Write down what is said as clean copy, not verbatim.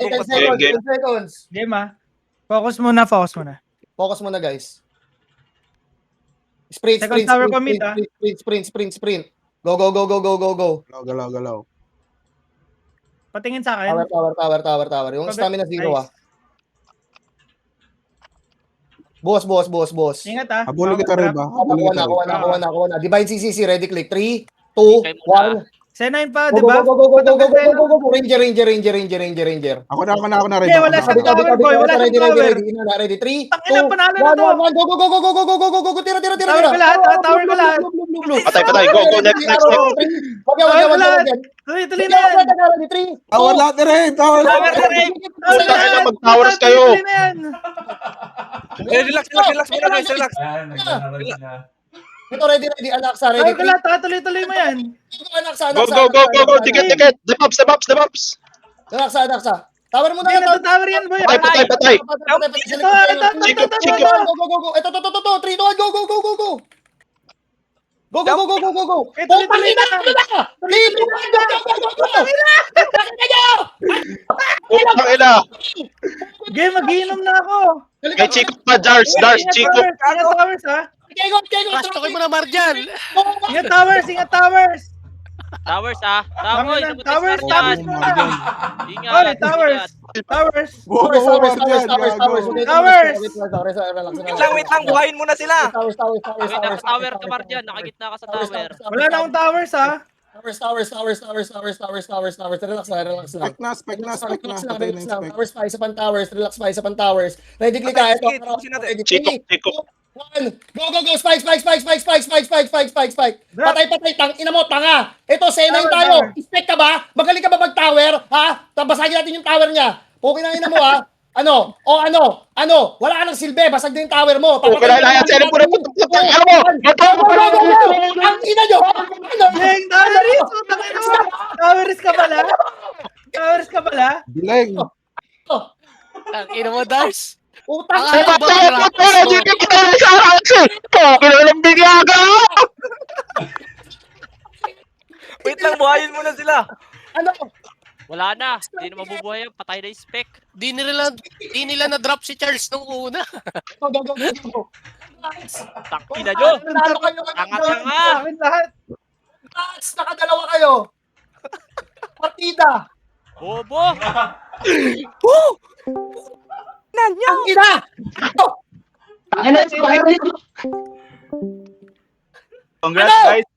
10 seconds, 10 seconds. Game Focus muna. Focus muna, guys. Sprint, Second sprint, tower sprint, commit, sprint. Go. Galaw. Patingin sa akin. Tower. Yung stamina zero, Nice. Boss. Ingat Habulin kita rin ba? Nakuha na. Divine CCC, ready click. 3, 2, 1. C9 pa, di Go. ba? Ranger. Ako na rin. Okay, wala siyang tower, boy. Wala siyang tower. Ready, 3, 2, 1. Tangina, panalo na to. Go. Tira. Tower ko lahat. Patay. Go. Next. Tuloy na yan. Tower lahat na rin. Tower na yan. Mag-towers kayo. Tuloy na yan. Relax muna guys, relax. Ito, ready. Alexa, Tower ready. ko lahat, tuloy mo yan. Go. Ticket. The Bobs. Alexa. Tower mo na. Hindi, tower yan, boy. Patay. Go. Ito. 3, 2, 1, go. Go. Tuloy na. Putang ina. Game, mag-iinom na ako. Kay Chico pa, Dars, Chico. Ingat towers, Pastokin mo na Marjan. Ingat towers. Towers Towers. Ingat. Towers. Wait lang, buhayin mo na sila. Tower ka Marjan, nakagitna ka sa tower. Wala na akong towers, Towers. Relax lang. Spec na. Patay na yung spec. Towers pa, isa pang towers. Ready click ka. Sige, tapusin natin. Chico. 1. Go. Spike. Patay. Ina mo, tanga. Ito, C9 tayo. Spec ka ba? Magaling ka ba mag-tower? Ha? Basagin natin yung tower niya. Okay na ina mo, ha? Ano? Wala ka ng silbi. Basag din yung tower mo. Okay na yan. Sinin mo na. Alam mo. Ang ina nyo. Dang, towers ka pala? Bileng. Ang ina mo, Dars. Utang. Hindi ka patay sa akin. Okay na lang bigyaga. Wait lang, buhayin mo na sila. Ano? Wala na, hindi na mabubuhay yan, patay na yung spec. Di nila na-drop si Charles nung una. Go. Takina nyo. Nanalo kayo. Tanga-tanga. Akin lahat. Nakadalawa kayo. Partida. Bobo. Ang ina! Congrats guys.